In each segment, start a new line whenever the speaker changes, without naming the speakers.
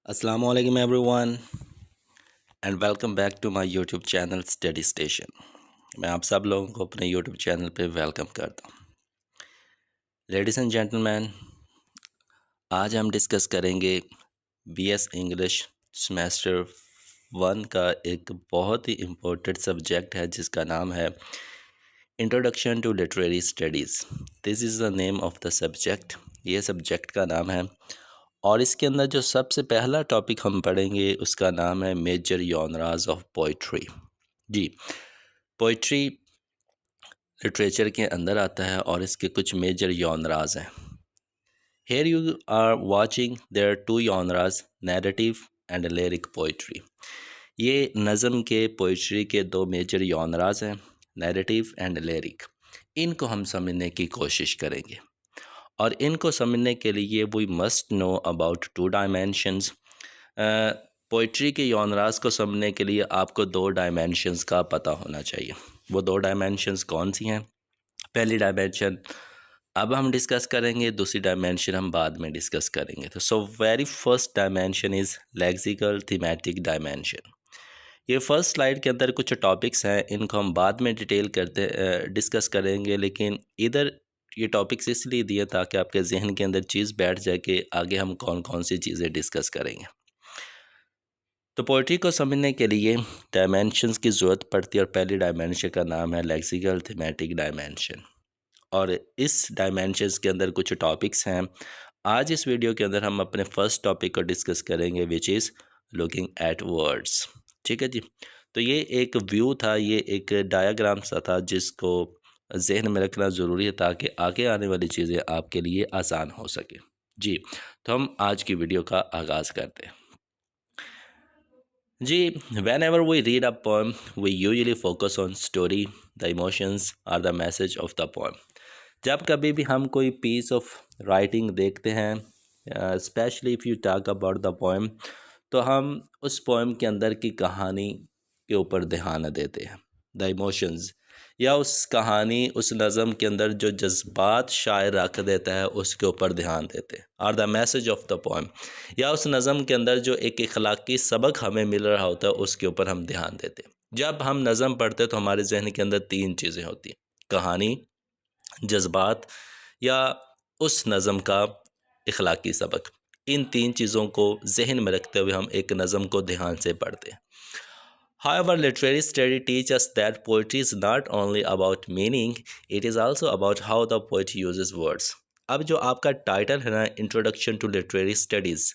Assalamu alaikum everyone and welcome back to my YouTube channel Study Station। मैं आप सब लोगों को अपने YouTube चैनल पे वेलकम करता हूँ। लेडीज़ एंड जेंटलमैन, आज हम डिस्कस करेंगे BS इंग्लिश सेमेस्टर 1 का एक बहुत ही इम्पोर्टेंट सब्जेक्ट है जिसका नाम है introduction to literary studies. This is the name of the subject. ये सब्जेक्ट का नाम है और इसके अंदर जो सबसे पहला टॉपिक हम पढ़ेंगे उसका नाम है मेजर जॉनरास ऑफ पोइट्री। जी, पोइट्री लिटरेचर के अंदर आता है और इसके कुछ मेजर जॉनरास हैं। Here you are watching their two genres, narrative and lyric poetry. ये नज़म के पोइट्री के दो मेजर जॉनरास हैं, नैरेटिव एंड लिरिक। इनको हम समझने की कोशिश करेंगे और इनको समझने के लिए we must know about two dimensions. Poetry के जॉनरास को समझने के लिए आपको दो डायमेंशंस का पता होना चाहिए। वो दो डायमेंशंस कौन सी हैं? पहली डायमेंशन अब हम डिस्कस करेंगे, दूसरी डायमेंशन हम बाद में डिस्कस करेंगे। तो very first dimension is lexical thematic dimension. ये फर्स्ट स्लाइड के अंदर कुछ टॉपिक्स हैं, इनको हम बाद में डिटेल करते डिस्कस करेंगे, लेकिन इधर ये टॉपिक्स इसलिए दिए ताकि आपके जहन के अंदर चीज़ बैठ जाए कि आगे हम कौन कौन सी चीज़ें डिस्कस करेंगे। तो पोइट्री को समझने के लिए डायमेंशंस की ज़रूरत पड़ती है और पहली डायमेंशन का नाम है लेक्सिकल थीमेटिक डायमेंशन और इस डायमेंशंस के अंदर कुछ टॉपिक्स हैं। आज इस वीडियो के अंदर हम अपने फर्स्ट टॉपिक को डिस्कस करेंगे which is looking at words. ठीक है जी। तो ये एक व्यू था, ये एक डायग्राम सा था जिसको जहन में रखना ज़रूरी है ताकि आगे आने वाली चीज़ें आपके लिए आसान हो सके। जी, तो हम आज की वीडियो का आगाज़ करते हैं। जी, whenever we read a poem we usually focus on story, the emotions और the message of the poem. जब कभी भी हम कोई पीस ऑफ राइटिंग देखते हैं, specially if you talk about the poem, तो हम उस पोएम के अंदर की कहानी के ऊपर ध्यान देते हैं, द इमोशंस, या उस कहानी उस नज़म के अंदर जो जज्बात शायर रख देता है उसके ऊपर ध्यान देते हैं, और the message of the poem, या उस नज़म के अंदर जो एक इखलाकी सबक हमें मिल रहा होता है उसके ऊपर हम ध्यान देते हैं। जब हम नज़म पढ़ते हैं तो हमारे जहन के अंदर तीन चीज़ें होती हैं, कहानी, जज्बात या उस नज़म का इखलाकी सबक। इन तीन चीज़ों को जहन में रखते हुए हम एक नज़म को ध्यान से पढ़ते हैं। However, literary study teaches us that poetry is not only about meaning, it is also about how the poet uses words. अब जो आपका टाइटल है ना, इंट्रोडक्शन टू लिटरेरी स्टडीज़,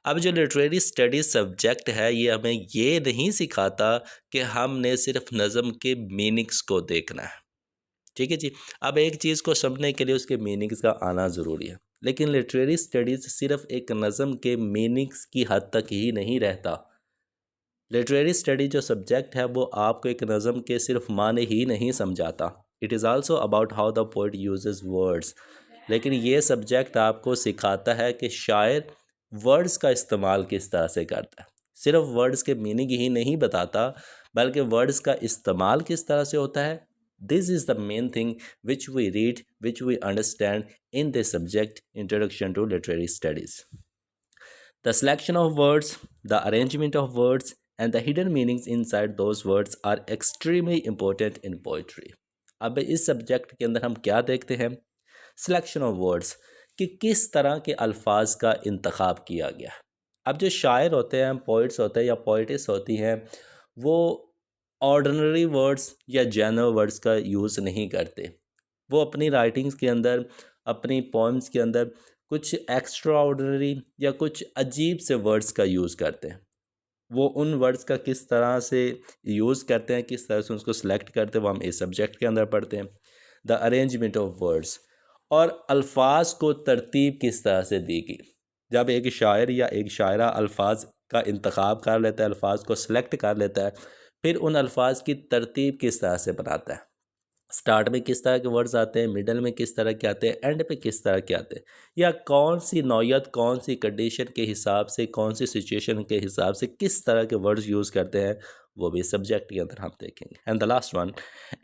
अब जो लिटरेरी स्टडीज़ सब्जेक्ट है ये हमें ये नहीं सिखाता कि हमने सिर्फ नज़म के मीनिंग्स को देखना है। ठीक है जी। अब एक चीज़ को समझने के लिए उसके मीनिंग्स का आना ज़रूरी है, लेकिन लिटरेरी स्टडीज़ सिर्फ एक नज़म के मीनिंग्स की हद तक ही नहीं रहता। लिटरेरी स्टडी जो सब्जेक्ट है वो आपको एक नज़म के सिर्फ माने ही नहीं समझाता, it is also about how the poet uses words. लेकिन ये सब्जेक्ट आपको सिखाता है कि शायर वर्ड्स का इस्तेमाल किस तरह से करता है। सिर्फ वर्ड्स के मीनिंग ही नहीं बताता बल्कि वर्ड्स का इस्तेमाल किस तरह से होता है। This is the main thing which we read, which we understand in this subject introduction to literary studies. The selection of words, the arrangement of words, and the hidden meanings inside those words are extremely important in poetry. अब इस subject के अंदर हम क्या देखते हैं? Selection of words, कि किस तरह के अल्फाज का इंतखाब किया गया। अब जो शायर होते हैं, पोइट्स होते हैं या पोइटिस होती हैं, वो ऑर्डिनरी वर्ड्स या जनरल वर्ड्स का यूज़ नहीं करते। वो अपनी राइटिंग्स के अंदर, अपनी पोएम्स के अंदर कुछ एक्स्ट्रा ऑर्डिनरी या कुछ अजीब से वर्ड्स का यूज़ करते हैं। वो उन वर्ड्स का किस तरह से यूज़ करते हैं, किस तरह से उसको सिलेक्ट करते हैं, वो हम इस सब्जेक्ट के अंदर पढ़ते हैं। द अरेंजमेंट ऑफ वर्ड्स, और अल्फाज को तरतीब किस तरह से दी गई। जब एक शायर या एक शायरा अल्फाज का इंतखाब कर लेता है, अल्फाज को सिलेक्ट कर लेता है, फिर उन अल्फाज की तरतीब किस तरह से बनाता है। स्टार्ट में किस तरह के वर्ड्स आते हैं, मिडल में किस तरह के आते हैं, एंड पे किस तरह के आते हैं, या कौन सी नौयत, कौन सी कंडीशन के हिसाब से, कौन सी सिचुएशन के हिसाब से किस तरह के वर्ड्स यूज़ करते हैं, वो भी सब्जेक्ट के अंदर हम देखेंगे। And the last one,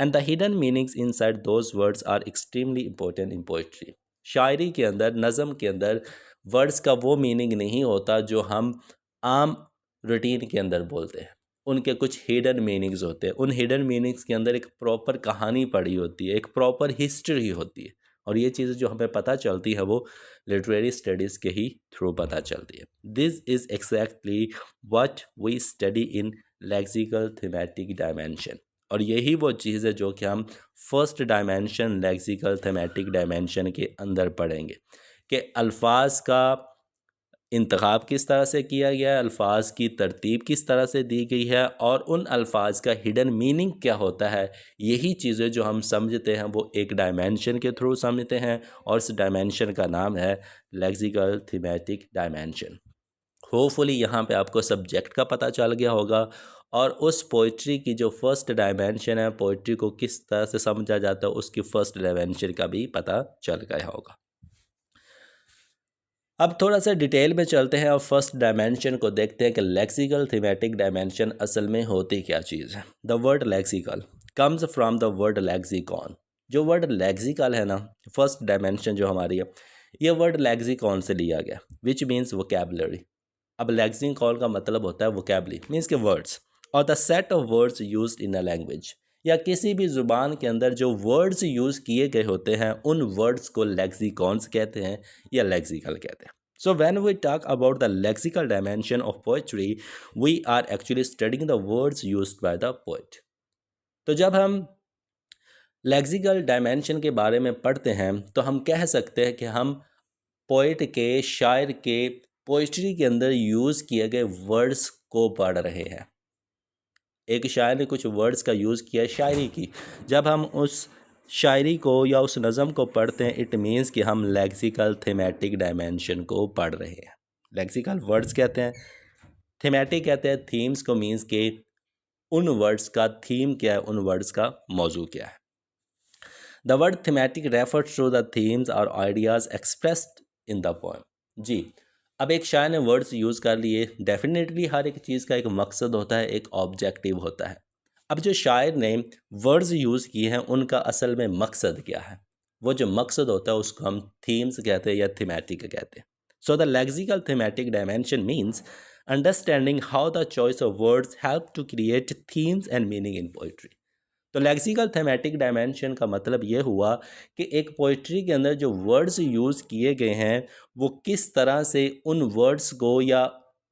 and the hidden meanings inside those words are extremely important in poetry. शायरी के अंदर, नज़म के अंदर वर्ड्स का वो मीनिंग नहीं होता जो हम आम रूटीन के अंदर बोलते हैं, उनके कुछ हिडन मीनिंग्स होते हैं। उन हिडन मीनिंग्स के अंदर एक प्रॉपर कहानी पड़ी होती है, एक प्रॉपर हिस्ट्री होती है, और ये चीज़ें जो हमें पता चलती है वो लिटरेरी स्टडीज़ के ही थ्रू पता चलती है। This is exactly what we study in lexical thematic dimension. और यही वो चीज़ है जो कि हम first dimension lexical thematic dimension के अंदर पढ़ेंगे, कि अल्फाज का इंतखाब किस तरह से किया गया है, अल्फाज की तरतीब किस तरह से दी गई है, और उन अल्फाज का हिडन मीनिंग क्या होता है। यही चीज़ें जो हम समझते हैं वो एक डायमेंशन के थ्रू समझते हैं, और इस डायमेंशन का नाम है लेक्सिकल थीमेटिक डायमेंशन। होपफुली यहाँ पे आपको सब्जेक्ट का पता चल गया होगा, और उस पोइट्री की जो फर्स्ट डायमेंशन है, पोइट्री को किस तरह से समझा जाता है, उसकी फर्स्ट डायमेंशन का भी पता चल गया होगा। अब थोड़ा सा डिटेल में चलते हैं और फर्स्ट डायमेंशन को देखते हैं कि लेक्सिकल थीमेटिक डायमेंशन असल में होती क्या चीज़ है। The word lexical comes from the word lexicon. जो वर्ड लेक्सिकल है ना, फर्स्ट डायमेंशन जो हमारी है, ये वर्ड लेक्सिकॉन से लिया गया, विच मीन्स वोकेबलरी। अब लेक्सिकॉन का मतलब होता है वोकेबलरी, मीन्स के वर्ड्स, और the set of words used in a language, या किसी भी ज़ुबान के अंदर जो वर्ड्स यूज़ किए गए होते हैं उन वर्ड्स को लेक्सिकॉन्स कहते हैं या लेक्सिकल कहते हैं। So when we talk about the lexical dimension of poetry, we are actually studying the words used by the poet. तो जब हम लेक्सिकल डायमेंशन के बारे में पढ़ते हैं तो हम कह सकते हैं कि हम पोइट के, शायर के पोइट्री के अंदर यूज़ किए गए वर्ड्स को पढ़ रहे हैं। एक शायर ने कुछ वर्ड्स का यूज़ किया है शायरी की, जब हम उस शायरी को या उस नज़म को पढ़ते हैं, इट मीन्स कि हम लेक्सिकल थीमेटिक डायमेंशन को पढ़ रहे हैं। लेक्सिकल वर्ड्स कहते हैं, थीमेटिक कहते हैं थीम्स को, मीन्स के उन वर्ड्स का थीम क्या है, उन वर्ड्स का मौजू क्या है। The word thematic refers to the themes और ideas expressed in the poem. जी, अब एक शायर ने वर्ड्स यूज़ कर लिए, डेफिनेटली हर एक चीज़ का एक मकसद होता है, एक ऑब्जेक्टिव होता है। अब जो शायर ने वर्ड्स यूज़ किए हैं उनका असल में मकसद क्या है, वो जो मकसद होता है उसको हम थीम्स कहते हैं या थीमेटिक कहते हैं। So the lexical thematic dimension means understanding how the choice of words help to create themes and meaning in poetry. तो लेक्सिकल थीमेटिक डायमेंशन का मतलब ये हुआ कि एक पोइट्री के अंदर जो वर्ड्स यूज़ किए गए हैं वो किस तरह से उन वर्ड्स को या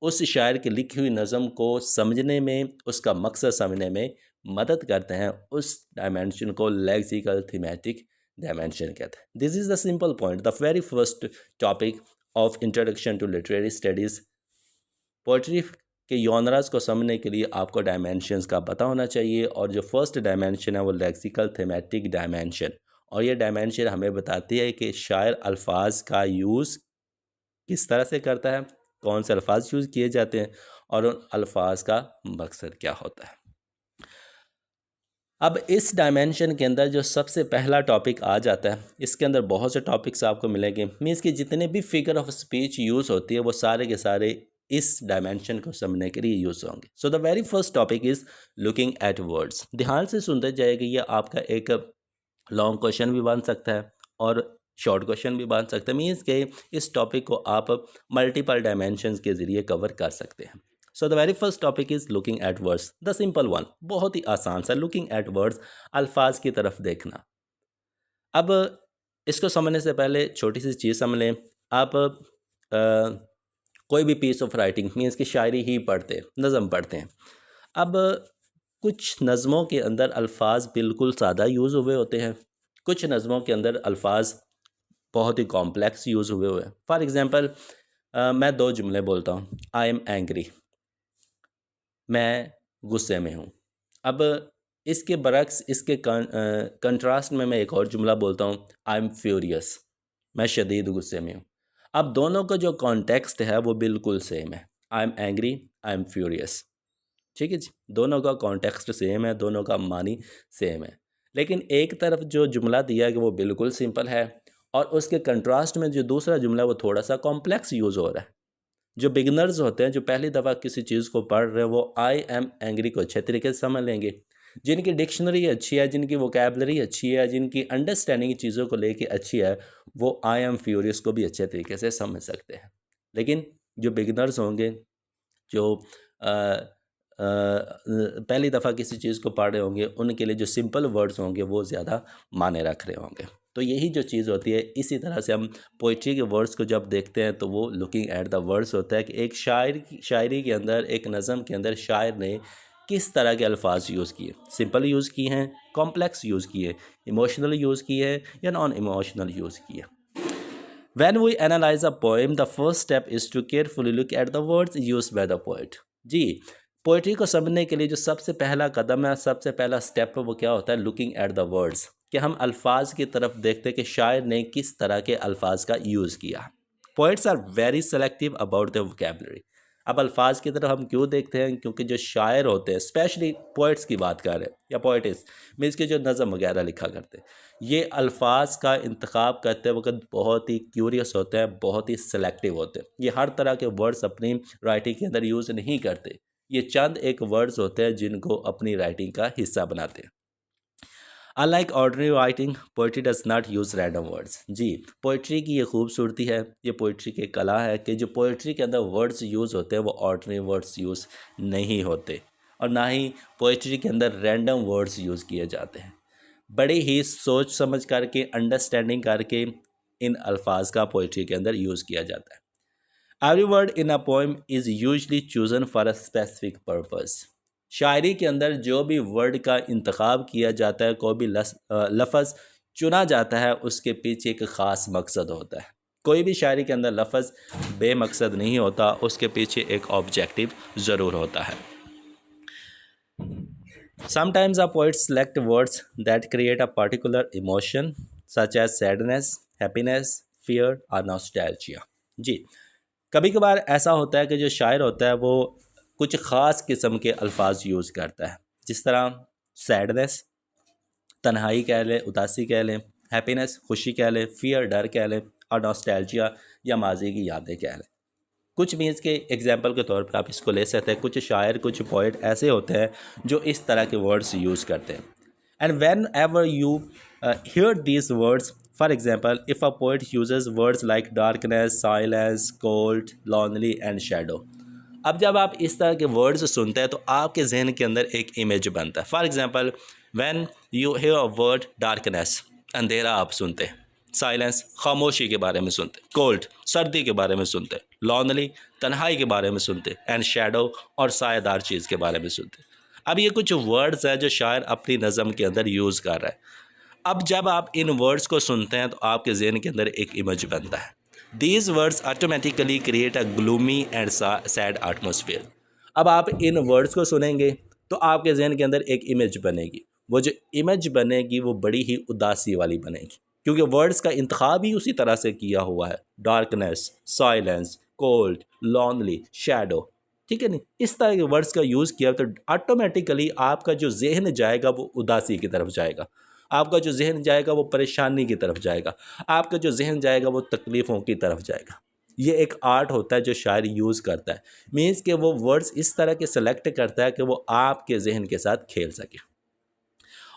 उस शायर की लिखी हुई नज़म को समझने में, उसका मकसद समझने में मदद करते हैं। उस डायमेंशन को लेक्सिकल थीमेटिक डायमेंशन कहते हैं। This is the simple point, the very first topic of introduction to literary studies. Poetry के योनरास को समझने के लिए आपको डायमेंशंस का पता होना चाहिए, और जो फर्स्ट डायमेंशन है वो लेक्सिकल थीमेटिक डायमेंशन, और ये डायमेंशन हमें बताती है कि शायर अल्फाज का यूज़ किस तरह से करता है, कौन से अल्फाज यूज़ किए जाते हैं, और उन अल्फाज का मकसद क्या होता है। अब इस डायमेंशन के अंदर जो सबसे पहला टॉपिक आ जाता है, इसके अंदर बहुत से टॉपिक्स आपको मिलेंगे, मीन्स कि जितने भी फिगर ऑफ स्पीच यूज़ होती है वो सारे के सारे इस डायमेंशन को समझने के लिए यूज़ होंगे। So the very first topic is looking at words. ध्यान से सुनते जाइएगा, ये आपका एक लॉन्ग क्वेश्चन भी बन सकता है और शॉर्ट क्वेश्चन भी बन सकता है, मीन्स के इस टॉपिक को आप मल्टीपल डायमेंशंस के ज़रिए कवर कर सकते हैं। So the very first topic is looking at words, the simple one, बहुत ही आसान सा, लुकिंग एट वर्ड्स, अल्फाज की तरफ देखना। अब इसको समझने से पहले छोटी सी चीज़ समझ लें। आप कोई भी पीस ऑफ राइटिंग, मीन्स की शायरी ही पढ़ते हैं, नज़म पढ़ते हैं। अब कुछ नज़मों के अंदर अल्फाज बिल्कुल सादा यूज़ हुए होते हैं, कुछ नज़मों के अंदर अल्फाज बहुत ही कॉम्प्लेक्स यूज़ हुए हैं। फॉर एग्ज़ाम्पल, मैं दो जुमले बोलता हूँ, आई एम एंग्री, मैं गुस्से में हूँ। अब इसके बरक्स, इसके कंट्रास्ट में मैं एक और जुमला बोलता हूँ, आई एम फ्यूरियस, मैं शदीद गुस्से में हूँ। अब दोनों का जो कॉन्टेक्स्ट है वो बिल्कुल सेम है, I am angry, I am furious. ठीक है जी, दोनों का कॉन्टेक्स्ट सेम है, दोनों का मानी सेम है, लेकिन एक तरफ जो जुमला दिया है कि वो बिल्कुल सिंपल है, और उसके कंट्रास्ट में जो दूसरा जुमला है वो थोड़ा सा कॉम्प्लेक्स यूज़ हो रहा है। जो बिगनर्स होते हैं, जो पहली दफ़ा किसी चीज़ को पढ़ रहे हैं, वो आई एम एंग्री को अच्छे तरीके से समझ लेंगे। जिनकी डिक्शनरी अच्छी है, जिनकी वोकैबलरी अच्छी है, जिनकी अंडरस्टैंडिंग चीज़ों को लेके अच्छी है, वो आई एम फ्यूरियस को भी अच्छे तरीके से समझ सकते हैं। लेकिन जो बिगनर्स होंगे, जो पहली दफ़ा किसी चीज़ को पढ़ रहे होंगे उनके लिए जो सिंपल वर्ड्स होंगे वो ज़्यादा माने रख रहे होंगे। तो यही जो चीज़ होती है, इसी तरह से हम पोइट्री के वर्ड्स को जब देखते हैं तो वो लुकिंग एट द वर्ड्स होता है कि एक शायरी के अंदर, एक नज़म के अंदर शायर ने किस तरह के अल्फाज यूज़ किए, सिंपल यूज़ किए हैं, कॉम्प्लेक्स यूज़ किए, इमोशनल यूज़ किए या नॉन इमोशनल यूज़ किए। When we analyze a poem, the first step is to carefully look at the words used by the poet. जी, पोइट्री को समझने के लिए जो सबसे पहला कदम है, सबसे पहला स्टेप है, वो क्या होता है? लुकिंग एट द वर्ड्स, कि हम अल्फाज की तरफ देखते कि शायर ने किस तरह के अल्फाज का यूज़ किया। Poets are very selective about the vocabulary. अब अल्फाज की तरफ हम क्यों देखते हैं? क्योंकि जो शायर होते हैं, स्पेशली पोइट्स की बात कर रहे हैं या पोइटिस, मीन्स के जो नज़म वगैरह लिखा करते हैं, ये अल्फाज का इंतखाब करते वक्त बहुत ही क्यूरियस होते हैं, बहुत ही सेलेक्टिव होते हैं। ये हर तरह के वर्ड्स अपनी राइटिंग के अंदर यूज़ नहीं करते। ये चंद एक वर्ड्स होते हैं जिनको अपनी राइटिंग का हिस्सा बनाते हैं। Unlike ordinary writing, poetry does not use random words. जी, पोइट्री की ये खूबसूरती है, ये पोइट्री की कला है कि जो पोइट्री के अंदर वर्ड्स यूज़ होते हैं वो ऑर्डनरी वर्ड्स यूज़ नहीं होते, और ना ही पोइट्री के अंदर रैंडम वर्ड्स यूज़ किए जाते हैं। बड़े ही सोच समझ करके, अंडरस्टैंडिंग करके इन अल्फाज का पोइट्री के अंदर यूज़ किया जाता है। Every word in a poem is usually chosen for a specific purpose. शायरी के अंदर जो भी वर्ड का इंतखाब किया जाता है, कोई भी लफ्ज़ चुना जाता है, उसके पीछे एक ख़ास मकसद होता है। कोई भी शायरी के अंदर लफ्ज़ बेमकसद नहीं होता, उसके पीछे एक ऑब्जेक्टिव ज़रूर होता है। Sometimes a poet select words that create a particular emotion such as sadness, happiness, fear or nostalgia. जी, कभी कभार ऐसा होता है कि जो शायर होता है वो कुछ ख़ास किस्म के अल्फाज यूज़ करता है, जिस तरह सैडनेस, तन्हाई कह लें, उदासी कह लें, हैप्पीनेस, खुशी कह लें, फियर, डर कह लें, और नॉस्टैल्जिया या माजी की यादें कह लें। कुछ मीन्स के एग्जाम्पल के तौर पर आप इसको ले सकते हैं। कुछ शायर, कुछ पोइट ऐसे होते हैं जो इस तरह के वर्ड्स यूज़ करते हैं। And whenever you hear these words, for example if a poet uses words like darkness, silence, cold, lonely and shadow. अब जब आप इस तरह के वर्ड्स सुनते हैं तो आपके जहन के अंदर एक इमेज बनता है। For example when you here a word darkness, अंधेरा आप सुनते हैं, साइलेंस खामोशी के बारे में सुनते, कोल्ड सर्दी के बारे में सुनते, लॉनली तन्हाई के बारे में सुनते, एंड शेडो और सायेदार चीज़ के बारे में सुनते। अब ये कुछ वर्ड्स हैं जो शायर अपनी नज़म के अंदर यूज़ कर रहा है। अब जब आप इन वर्ड्स को सुनते हैं तो आपके जहन के अंदर एक इमेज बनता है। These words automatically create a gloomy and sad atmosphere. अब आप इन वर्ड्स को सुनेंगे तो आपके जहन के अंदर एक इमेज बनेगी। वो जो इमेज बनेगी वो बड़ी ही उदासी वाली बनेगी, क्योंकि वर्ड्स का इंतखाब ही उसी तरह से किया हुआ है। Darkness, silence, cold, lonely, shadow, ठीक है नहीं, इस तरह के वर्ड्स का यूज़ किया तो ऑटोमेटिकली आपका जो जहन जाएगा वो उदासी की तरफ जाएगा, आपका जो जहन जाएगा वो परेशानी की तरफ जाएगा, आपका जो जहन जाएगा वो तकलीफ़ों की तरफ जाएगा। ये एक आर्ट होता है जो शायर यूज़ करता है, मीन्स कि वो वर्ड्स इस तरह के सेलेक्ट करता है कि वो आपके जहन के साथ खेल सके।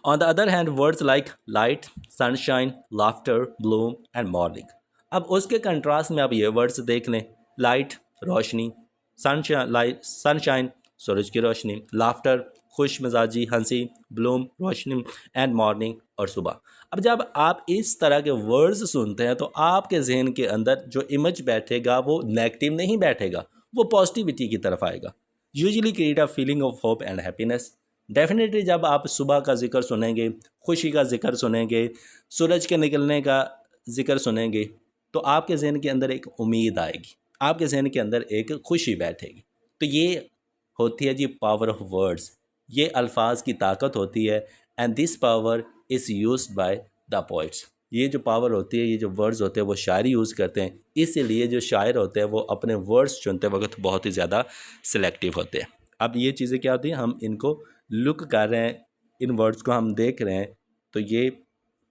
On the other hand words like light, sunshine, laughter, Bloom and morning. अब उसके कंट्रास्ट में आप ये वर्ड्स देख लें, लाइट रोशनी, सनशाइन सूरज की रोशनी, लाफ्टर खुश मिजाजी हंसी, ब्लूम रोशनी, एंड मॉर्निंग और सुबह। अब जब आप इस तरह के वर्ड्स सुनते हैं तो आपके जहन के अंदर जो इमेज बैठेगा वो नेगेटिव नहीं बैठेगा, वो पॉजिटिविटी की तरफ आएगा। Usually create a feeling of hope and happiness. Definitely जब आप सुबह का जिक्र सुनेंगे, खुशी का जिक्र सुनेंगे, सूरज के निकलने का जिक्र सुनेंगे, तो आपके जहन के अंदर एक उम्मीद आएगी, आपके जहन के अंदर एक खुशी बैठेगी। तो ये होती है जी पावर ऑफ वर्ड्स, ये अल्फाज की ताकत होती है। And this power is used by the poets. ये जो पावर होती है, ये जो वर्ड्स होते हैं वो शायर यूज़ करते हैं, इसीलिए जो शायर होते हैं वो अपने वर्ड्स चुनते वक्त बहुत ही ज़्यादा सिलेक्टिव होते हैं। अब ये चीज़ें क्या होती हैं, हम इनको लुक कर रहे हैं, इन वर्ड्स को हम देख रहे हैं, तो ये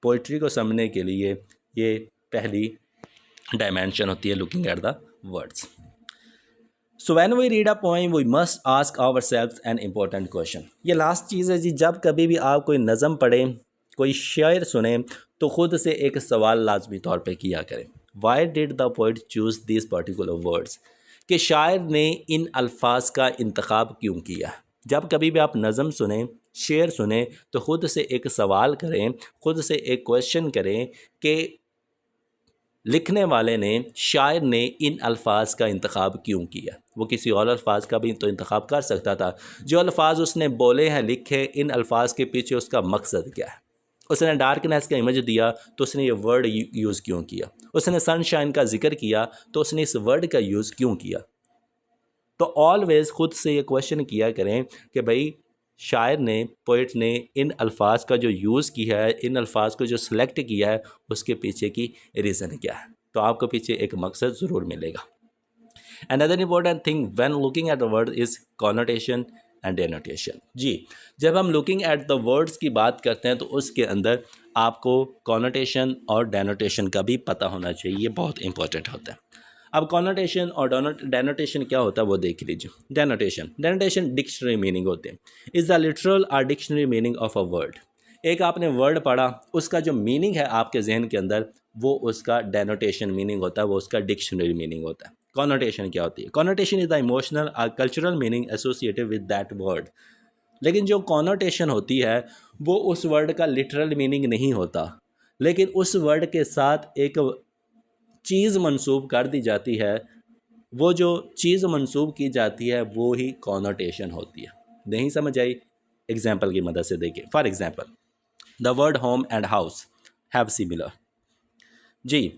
पोइट्री को समझने के लिए ये पहली डायमेंशन होती है, looking at the words. So when we read a poem we must ask ourselves an important question. ये लास्ट चीज़ है जी, जब कभी भी आप कोई नज़म पढ़ें, कोई शायर सुने, तो ख़ुद से एक सवाल लाजमी तौर पे किया करें, why did the poet choose this particular words. कि शायर ने इन अल्फाज का इंतखाब क्यों किया। जब कभी भी आप नज़म सुने, शेर सुने, तो ख़ुद से एक सवाल करें, ख़ुद से एक क्वेश्चन करें कि लिखने वाले ने, शायर ने इन अल्फाज का इंतखाब क्यों किया। वो किसी और अल्फाज का भी तो इंतखाब कर सकता था। जो अल्फाज उसने बोले हैं, लिखे, इन अल्फाज के पीछे उसका मकसद क्या है। उसने डार्कनेस का इमेज दिया तो उसने ये वर्ड यूज़ क्यों किया। उसने सनशाइन का जिक्र किया तो उसने इस वर्ड का यूज़ क्यों किया। तो ऑलवेज़ ख़ुद से ये क्वेश्चन किया करें कि भाई शायर ने, पोइट ने इन अल्फाज का जो यूज़ किया है, इन अल्फाज को जो सिलेक्ट किया है, उसके पीछे की रीज़न क्या है। तो आपको पीछे एक मकसद ज़रूर मिलेगा। Another important thing when looking at the word is connotation and denotation. जी, जब हम लुकिंग एट द वर्ड्स की बात करते हैं तो उसके अंदर आपको कॉनोटेशन और डेनोटेशन का भी पता होना चाहिए, ये बहुत इंपॉर्टेंट होता है। अब कॉनोटेशन और डेनोटेशन क्या होता है वो देख लीजिए। डेनोटेशन डिक्शनरी मीनिंग होते हैं। इज़ द लिटरल और dictionary meaning of a word. एक आपने वर्ड पढ़ा, उसका जो मीनिंग है आपके जहन के अंदर, वो उसका डेनोटेशन मीनिंग होता है, वो उसका डिक्शनरी मीनिंग होता है। कॉनोटेशन क्या होती है? कॉनोटेशन इज़ द इमोशनल और cultural meaning associated with that word. लेकिन जो कॉनोटेशन होती है वो उस वर्ड का लिटरल मीनिंग नहीं होता, लेकिन उस वर्ड के साथ एक चीज़ मंसूब कर दी जाती है। वो जो चीज़ मंसूब की जाती है वो ही कॉनोटेशन होती है। नहीं समझ आई? एग्जाम्पल की मदद से देखिए। For example, the word home and house have similar. जी,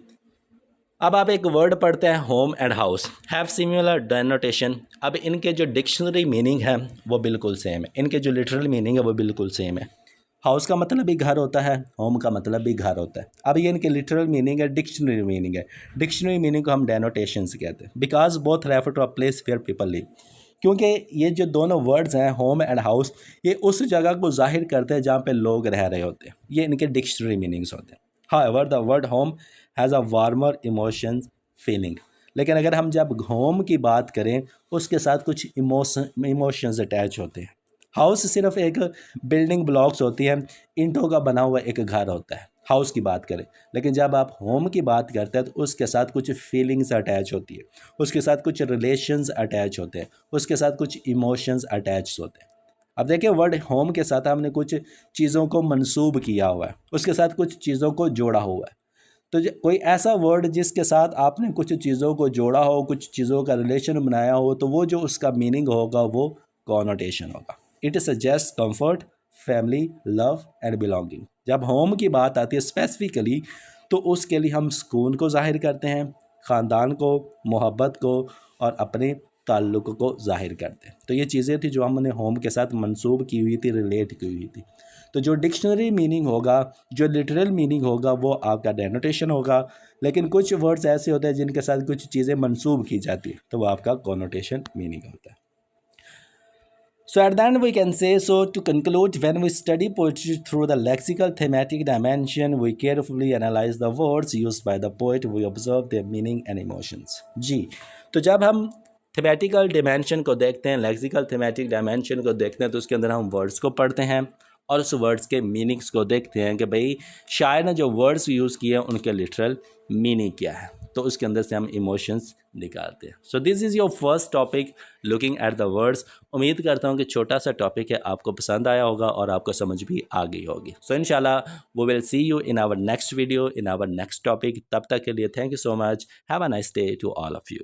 अब आप एक वर्ड पढ़ते हैं home and house, have similar denotation. अब इनके जो डिक्शनरी मीनिंग है वो बिल्कुल सेम है, इनके जो लिटरल मीनिंग है वो बिल्कुल सेम है। हाउस का मतलब भी घर होता है, होम का मतलब भी घर होता है। अब ये इनके लिटरल मीनिंग है, डिक्शनरी मीनिंग है। डिक्शनरी मीनिंग को हम डेनोटेशन से कहते हैं। Because both refer to a place where people live. क्योंकि ये जो दोनों वर्ड्स हैं होम एंड हाउस, ये उस जगह को जाहिर करते हैं जहाँ पे लोग रह रहे होते हैं। ये इनके डिक्शनरी मीनिंग्स होते हैं। However the word home has a warmer emotions feeling. लेकिन अगर हम जब होम की बात करें उसके साथ कुछ इमोशंस अटैच होते हैं। हाउस सिर्फ एक बिल्डिंग ब्लॉक्स होती है, ईंटों का बना हुआ एक घर होता है हाउस की बात करें। लेकिन जब आप होम की बात करते हैं तो उसके साथ कुछ फीलिंग्स अटैच होती है, उसके साथ कुछ रिलेशंस अटैच होते हैं, उसके साथ कुछ इमोशंस अटैच होते हैं। अब देखिए, वर्ड होम के साथ हमने कुछ चीज़ों को मंसूब किया हुआ है, उसके साथ कुछ चीज़ों को जोड़ा हुआ है। तो कोई ऐसा वर्ड जिसके साथ आपने कुछ चीज़ों को जोड़ा हो, कुछ चीज़ों का रिलेशन बनाया हो, तो वो जो उसका मीनिंग होगा वो कॉनोटेशन होगा। It suggest comfort, family, love and belonging. जब होम की बात आती है स्पेसिफिकली, तो उसके लिए हम सुकून को जाहिर करते हैं, ख़ानदान को, मोहब्बत को और अपने ताल्लुक़ को जाहिर करते हैं। तो ये चीज़ें थी जो हमने होम के साथ मंसूब की हुई थी, रिलेट की हुई थी। तो जो डिक्शनरी मीनिंग होगा, जो लिटरल मीनिंग होगा, वो आपका डेनोटेशन होगा। लेकिन कुछ वर्ड्स ऐसे होते हैं जिनके साथ कुछ चीज़ें मंसूब की जाती है, तो वो आपका कॉनोटेशन मीनिंग होता है। So at the end we can say, so to conclude, when we study poetry through the lexical thematic dimension, we carefully analyze the words used by the poet, we observe their meaning and emotions. जी, तो जब हम thematical dimension को देखते हैं, lexical thematic dimension को देखते हैं, तो उसके अंदर हम वर्ड्स को पढ़ते हैं और उस वर्ड्स के मीनिंग्स को देखते हैं कि भाई शायर ने जो वर्ड्स यूज़ किए हैं उनके लिटरल मीनिंग क्या है। तो उसके अंदर से हम इमोशंस निकालते हैं। So this is your first topic, looking at the words. उम्मीद करता हूँ कि छोटा सा टॉपिक है, आपको पसंद आया होगा और आपको समझ भी आ गई होगी। सो इंशाल्लाह we will see you in our next video, in our next topic. तब तक के लिए thank you so much. Have a nice day to all of you.